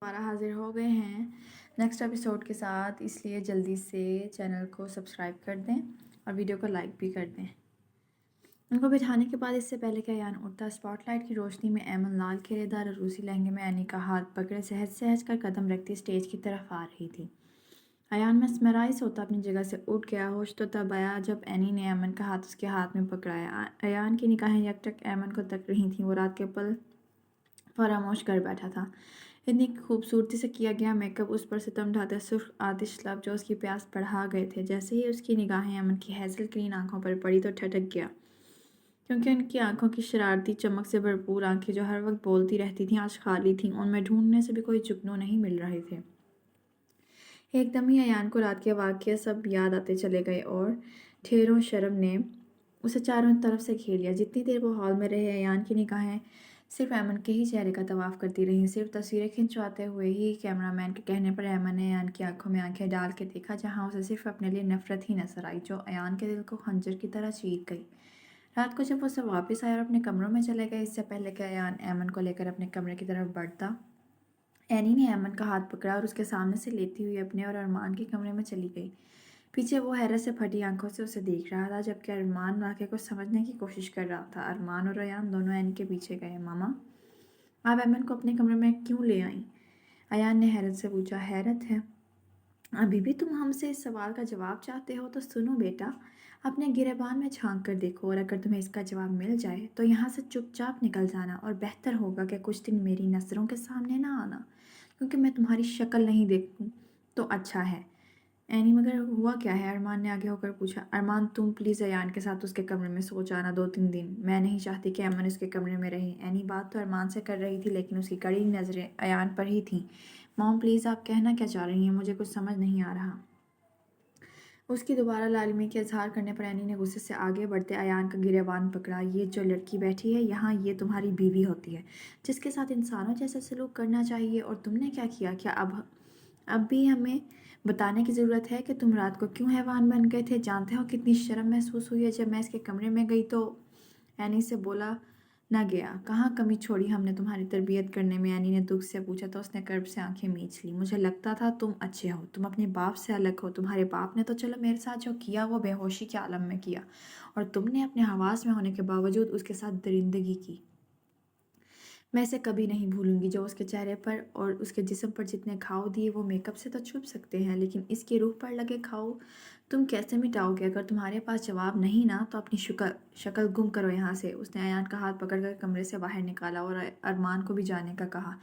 دوبارہ حاضر ہو گئے ہیں نیکسٹ ایپیسوڈ کے ساتھ، اس لیے جلدی سے چینل کو سبسکرائب کر دیں اور ویڈیو کو لائک بھی کر دیں۔ ان کو بٹھانے کے بعد اس سے پہلے کہ ایان اٹھتا، اسپاٹ لائٹ کی روشنی میں ایمن لال گھیرے دار اور روسی لہنگے میں اینی کا ہاتھ پکڑے سہج سہج کر قدم رکھتی اسٹیج کی طرف آ رہی تھی۔ ایان مسمرائز ہوتا اپنی جگہ سے اٹھ گیا۔ ہوش تو تب آیا جب اینی نے ایمن کا ہاتھ اس کے ہاتھ میں پکڑایا۔ ایان کی نگاہیں یکٹک ایمن کو تک رہی تھیں۔ وہ رات کے پل فراموش کر بیٹھا تھا۔ اتنی خوبصورتی سے کیا گیا میک اپ اس پر ستم ڈھاتے سرخ آتش لب جو اس کی پیاس بڑھا گئے تھے۔ جیسے ہی اس کی نگاہیں ایمن کی ہیزل گرین آنکھوں پر پڑی تو ٹھٹک گیا، کیونکہ ان کی آنکھوں کی شرارتی چمک سے بھرپور آنکھیں جو ہر وقت بولتی رہتی تھیں آج خالی تھیں۔ ان میں ڈھونڈنے سے بھی کوئی جگنو نہیں مل رہے تھے۔ ایک دم ہی ایان کو رات کے واقعے سب یاد آتے چلے گئے اور ٹھیروں شرم نے اسے چاروں طرف سے گھیر لیا۔ جتنی دیر وہ ہال میں رہے ایان کی نگاہیں صرف ایمن کے ہی چہرے کا طواف کرتی رہیں۔ صرف تصویریں کھنچواتے ہوئے ہی کیمرہ مین کے کہنے پر ایمن نے ایان کی آنکھوں میں آنکھیں ڈال کے دیکھا، جہاں اسے صرف اپنے لیے نفرت ہی نظر آئی جو ایان کے دل کو خنجر کی طرح چیر گئی۔ رات کو جب وہ سب واپس آئے اور اپنے کمروں میں چلے گئے، اس سے پہلے کہ ایان ایمن کو لے کر اپنے کمرے کی طرف بڑھتا، اینی نے ایمن کا ہاتھ پکڑا اور اس کے سامنے سے لیتی ہوئی اپنے اور ارمان کے کمرے میں چلی گئی۔ پیچھے وہ حیرت سے پھٹی آنکھوں سے اسے دیکھ رہا تھا، جبکہ ارمان واقعے کو سمجھنے کی کوشش کر رہا تھا۔ ارمان اور ایان دونوں اینی کے پیچھے گئے۔ ماما، آپ ایمن کو اپنے کمرے میں کیوں لے آئیں؟ ایان نے حیرت سے پوچھا۔ حیرت ہے؟ ابھی بھی تم ہم سے اس سوال کا جواب چاہتے ہو؟ تو سنو بیٹا، اپنے گریبان میں جھانک کر دیکھو اور اگر تمہیں اس کا جواب مل جائے تو یہاں سے چپ چاپ نکل جانا، اور بہتر ہوگا کہ کچھ دن میری نظروں کے سامنے نہ آنا، کیونکہ میں تمہاری شکل نہیں دیکھوں تو اچھا ہے۔ اینی، مگر ہوا کیا ہے؟ ارمان نے آگے ہو کر پوچھا۔ ارمان، تم پلیز ایان کے ساتھ اس کے کمرے میں سو جانا 2-3 دن۔ میں نہیں چاہتی کہ ایمن اس کے کمرے میں رہے۔ اینی بات تو ارمان سے کر رہی تھی لیکن اس کی کڑی نظریں ایان پر ہی تھیں۔ مام پلیز، آپ کہنا کیا چاہ رہی ہیں؟ مجھے کچھ سمجھ نہیں آ رہا۔ اس کی دوبارہ لالمی کے اظہار کرنے پر اینی نے غصے سے آگے بڑھتے ایان کا گریبان پکڑا۔ یہ جو لڑکی بیٹھی ہے یہاں، یہ تمہاری بیوی ہوتی ہے جس کے ساتھ انسانوں جیسا سلوک کرنا چاہیے، اور تم نے کیا کیا؟ کیا اب بھی ہمیں بتانے کی ضرورت ہے کہ تم رات کو کیوں حیوان بن گئے تھے؟ جانتے ہو کتنی شرم محسوس ہوئی ہے جب میں اس کے کمرے میں گئی تو؟ اینی سے بولا نہ گیا۔ کہاں کمی چھوڑی ہم نے تمہاری تربیت کرنے میں؟ اینی نے دکھ سے پوچھا تو اس نے کرب سے آنکھیں میچ لی۔ مجھے لگتا تھا تم اچھے ہو، تم اپنے باپ سے الگ ہو۔ تمہارے باپ نے تو چلو میرے ساتھ جو کیا وہ بے ہوشی کے عالم میں کیا، اور تم نے اپنے حواس میں ہونے کے باوجود اس کے ساتھ درندگی کی۔ میں اسے کبھی نہیں بھولوں گی۔ جو اس کے چہرے پر اور اس کے جسم پر جتنے گھاؤ دیے وہ میک اپ سے تو چھپ سکتے ہیں، لیکن اس کی روح پر لگے گھاؤ تم کیسے مٹاؤ گے؟ اگر تمہارے پاس جواب نہیں نا تو اپنی شکل گم کرو یہاں سے۔ اس نے ایان کا ہاتھ پکڑ کر کمرے سے باہر نکالا اور ارمان کو بھی جانے کا کہا،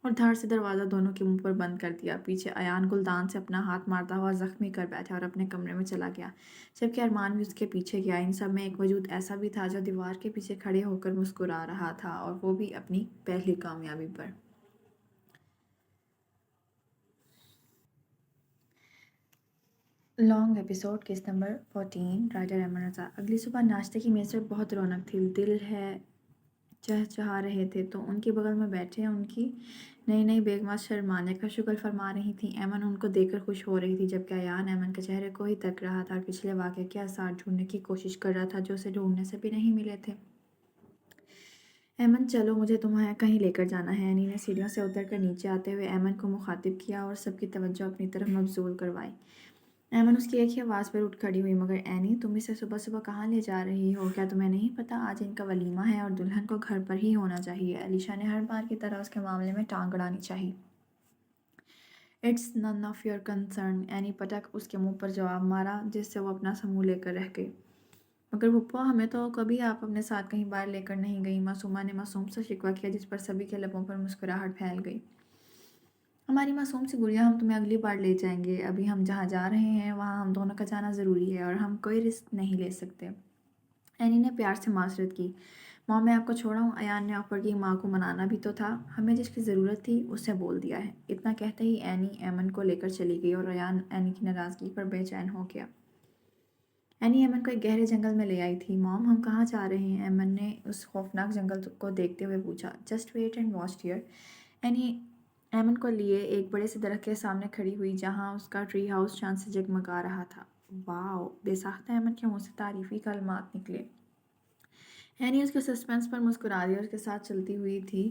اور دھڑ سے دروازہ دونوں کے منہ پر بند کر دیا۔ پیچھے ایان گلدان سے اپنا ہاتھ مارتا ہوا زخمی کر بیٹھا اور اپنے کمرے میں چلا گیا، جبکہ ارمان بھی اس کے پیچھے گیا۔ ان سب میں ایک وجود ایسا بھی تھا جو دیوار کے پیچھے کھڑے ہو کر مسکرا رہا تھا، اور وہ بھی اپنی پہلی کامیابی پر۔ Long episode case number 14، writer Aiman Raza. اگلی صبح ناشتے کی میز پر بہت رونق تھی۔ دل ہے چہچہا رہے تھے تو ان کے بغل میں بیٹھے ان کی نئی نئی بیگمات شرمانے کا شکر فرما رہی تھیں۔ ایمن ان کو دیکھ کر خوش ہو رہی تھی، جبکہ ایان ایمن کے چہرے کو ہی تک رہا تھا اور پچھلے واقعے کے آثار ڈھونڈنے کی کوشش کر رہا تھا جو اسے ڈھونڈنے سے بھی نہیں ملے تھے۔ ایمن، چلو مجھے تمہیں کہیں لے کر جانا ہے۔ اینی نے سیڑھیوں سے اتر کر نیچے آتے ہوئے ایمن کو مخاطب کیا اور سب کی توجہ اپنی طرف مبذول کروائی۔ ایمن اس کی ایک ہی آواز پر اٹھ کھڑی ہوئی۔ مگر اینی، تم اسے صبح صبح کہاں لے جا رہی ہو؟ کیا تمہیں نہیں پتا آج ان کا ولیمہ ہے اور دلہن کو گھر پر ہی ہونا چاہیے؟ علیشا نے ہر بار کی طرح اس کے معاملے میں ٹانگ اڑانی چاہی۔ It's none of your concern, اینی پٹک اس کے منہ پر جواب مارا، جس سے وہ اپنا سا منہ لے کر رہ گئی۔ مگر پھپھا، ہمیں تو کبھی آپ اپنے ساتھ کہیں باہر لے کر نہیں گئی، معصومہ نے معصوم سے شکوہ کیا، جس پر سبھی کے لبوں پر مسکراہٹ پھیل گئی۔ ہماری معصوم سی گڑیا، ہم تمہیں اگلی بار لے جائیں گے۔ ابھی ہم جہاں جا رہے ہیں وہاں ہم دونوں کا جانا ضروری ہے اور ہم کوئی رسک نہیں لے سکتے۔ اینی نے پیار سے معذرت کی۔ ماں، میں آپ کو چھوڑا ہوں۔ ایان نے آفر کی، ماں کو منانا بھی تو تھا، ہمیں جس کی ضرورت تھی اسے بول دیا ہے۔ اتنا کہتے ہی اینی ایمن کو لے کر چلی گئی اور ایان اینی کی ناراضگی پر بے چین ہو گیا۔ اینی ایمن کو ایک گہرے جنگل میں لے آئی تھی۔ مام، ہم کہاں جا رہے ہیں؟ ایمن نے اس خوفناک جنگل کو دیکھتے ہوئے پوچھا۔ Just wait and watch dear. اینی ایمن کو لیے ایک بڑے سے درخت کے سامنے کھڑی ہوئی، جہاں اس کا ٹری ہاؤس چاند سے جگمگا رہا تھا۔ واو! بے ساختہ ایمن کے منہ سے تعریفی کلمات نکلے۔ اینی اس کے سسپنس پر مسکرا دی اور اس کے ساتھ چلتی ہوئی تھی۔